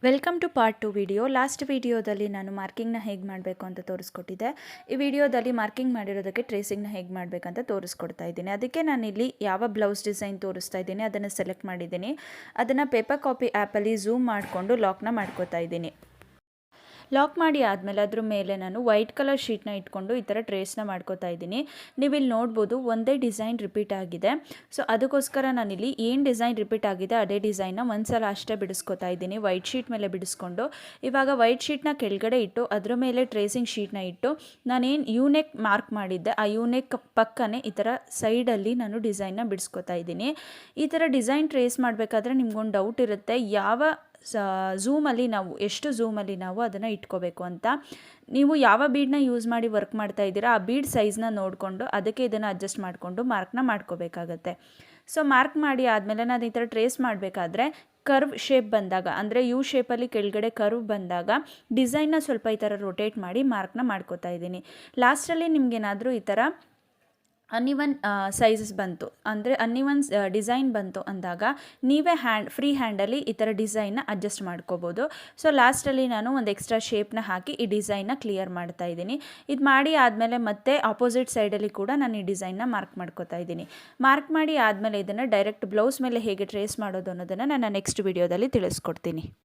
Welcome to part 2 video. Last ವಿಡಿಯೋದಲ್ಲಿ ನಾನು ಮಾರ್ಕಿಂಗ್ನ ಹೇಗೆ ಮಾಡಬೇಕು ಅಂತ ತೋರಿಸ್ಕೊಟ್ಟಿದ್ದೆ. ಈ ವಿಡಿಯೋದಲ್ಲಿ ಮಾರ್ಕಿಂಗ್ ಮಾಡಿರೋದಕ್ಕೆ ಟ್ರೇಸಿಂಗ್ನ ಹೇಗೆ ಮಾಡಬೇಕಂತ ತೋರಿಸ್ಕೊಡ್ತಾ ಇದ್ದೀನಿ. ಅದಕ್ಕೆ ನಾನಿಲ್ಲಿ ಯಾವ ಬ್ಲೌಸ್ ಡಿಸೈನ್ ತೋರಿಸ್ತಾ ಇದ್ದೀನಿ ಅದನ್ನು ಸೆಲೆಕ್ಟ್ ಮಾಡಿದ್ದೀನಿ. ಅದನ್ನು ಪೇಪರ್ ಕಾಪಿ ಆ್ಯಪಲ್ಲಿ ಝೂಮ್ ಮಾಡಿಕೊಂಡು ಲಾಕ್ನ ಮಾಡ್ಕೋತಾ ಇದ್ದೀನಿ. ಲಾಕ್ ಮಾಡಿ ಆದಮೇಲೆ ಅದ್ರ ಮೇಲೆ ನಾನು ವೈಟ್ ಕಲರ್ ಶೀಟ್ನ ಇಟ್ಕೊಂಡು ಈ ಥರ ಟ್ರೇಸ್ನ ಮಾಡ್ಕೋತಾ ಇದ್ದೀನಿ. ನೀವು ಇಲ್ಲಿ ನೋಡ್ಬೋದು ಒಂದೇ ಡಿಸೈನ್ ರಿಪೀಟ್ ಆಗಿದೆ. ಸೊ ಅದಕ್ಕೋಸ್ಕರ ನಾನಿಲ್ಲಿ ಏನು ಡಿಸೈನ್ ರಿಪೀಟ್ ಆಗಿದೆ ಅದೇ ಡಿಸೈನ್ನ ಒಂದು ಸಲ ಅಷ್ಟೇ ಬಿಡಿಸ್ಕೋತಾ ಇದ್ದೀನಿ. ವೈಟ್ ಶೀಟ್ ಮೇಲೆ ಬಿಡಿಸ್ಕೊಂಡು ಇವಾಗ ವೈಟ್ ಶೀಟ್ನ ಕೆಳಗಡೆ ಇಟ್ಟು ಅದ್ರ ಮೇಲೆ ಟ್ರೇಸಿಂಗ್ ಶೀಟ್ನ ಇಟ್ಟು ನಾನೇನು ಯೂನೆಕ್ ಮಾರ್ಕ್ ಮಾಡಿದ್ದೆ ಆ ಯೂನೆಕ್ ಪಕ್ಕನೇ ಈ ಥರ ಸೈಡಲ್ಲಿ ನಾನು ಡಿಸೈನ್ನ ಬಿಡಿಸ್ಕೋತಾ ಇದ್ದೀನಿ. ಈ ಥರ ಡಿಸೈನ್ ಟ್ರೇಸ್ ಮಾಡಬೇಕಾದ್ರೆ ನಿಮ್ಗೊಂದು ಡೌಟ್ ಇರುತ್ತೆ, ಯಾವ ಝೂಮಲ್ಲಿ ನಾವು ಎಷ್ಟು ಝೂಮಲ್ಲಿ ನಾವು ಅದನ್ನು ಇಟ್ಕೋಬೇಕು ಅಂತ. ನೀವು ಯಾವ ಬೀಡನ್ನ ಯೂಸ್ ಮಾಡಿ ವರ್ಕ್ ಮಾಡ್ತಾ ಇದ್ದೀರಾ ಆ ಬೀಡ್ ಸೈಜ್ನ ನೋಡಿಕೊಂಡು ಅದಕ್ಕೆ ಇದನ್ನು ಅಡ್ಜಸ್ಟ್ ಮಾಡಿಕೊಂಡು ಮಾರ್ಕ್ನ ಮಾಡ್ಕೋಬೇಕಾಗತ್ತೆ. ಸೊ ಮಾರ್ಕ್ ಮಾಡಿ ಆದಮೇಲೆ ನಾನು ಈ ಥರ ಟ್ರೇಸ್ ಮಾಡಬೇಕಾದ್ರೆ ಕರ್ವ್ ಶೇಪ್ ಬಂದಾಗ ಅಂದರೆ ಯು ಶೇಪಲ್ಲಿ ಕೆಳಗಡೆ ಕರ್ವ್ ಬಂದಾಗ ಡಿಸೈನ್ನ ಸ್ವಲ್ಪ ಈ ಥರ ರೊಟೇಟ್ ಮಾಡಿ ಮಾರ್ಕ್ನ ಮಾಡ್ಕೋತಾ ಇದ್ದೀನಿ. ಲಾಸ್ಟಲ್ಲಿ ನಿಮಗೇನಾದರೂ ಈ ಥರ ಅನ್ಇವನ್ ಸೈಜಸ್ ಬಂತು ಅಂದರೆ ಅನ್ಇವನ್ ಡಿಸೈನ್ ಬಂತು ಅಂದಾಗ ನೀವೇ ಫ್ರೀ ಹ್ಯಾಂಡಲ್ಲಿ ಈ ಥರ ಡಿಸೈನ್ನ ಅಡ್ಜಸ್ಟ್ ಮಾಡ್ಕೋಬೋದು. ಸೊ ಲಾಸ್ಟಲ್ಲಿ ನಾನು ಒಂದು ಎಕ್ಸ್ಟ್ರಾ ಶೇಪ್ನ ಹಾಕಿ ಈ ಡಿಸೈನ್ನ ಕ್ಲಿಯರ್ ಮಾಡ್ತಾ ಇದ್ದೀನಿ. ಇದು ಮಾಡಿ ಆದಮೇಲೆ ಮತ್ತೆ ಆಪೋಸಿಟ್ ಸೈಡಲ್ಲಿ ಕೂಡ ನಾನು ಈ ಡಿಸೈನ್ನ ಮಾರ್ಕ್ ಮಾಡ್ಕೋತಾ ಇದ್ದೀನಿ. ಮಾರ್ಕ್ ಮಾಡಿ ಆದಮೇಲೆ ಇದನ್ನು ಡೈರೆಕ್ಟ್ ಬ್ಲೌಸ್ ಮೇಲೆ ಹೇಗೆ ಟ್ರೇಸ್ ಮಾಡೋದು ಅನ್ನೋದನ್ನು ನಾನು ನೆಕ್ಸ್ಟ್ ವಿಡಿಯೋದಲ್ಲಿ ತಿಳಿಸ್ಕೊಡ್ತೀನಿ.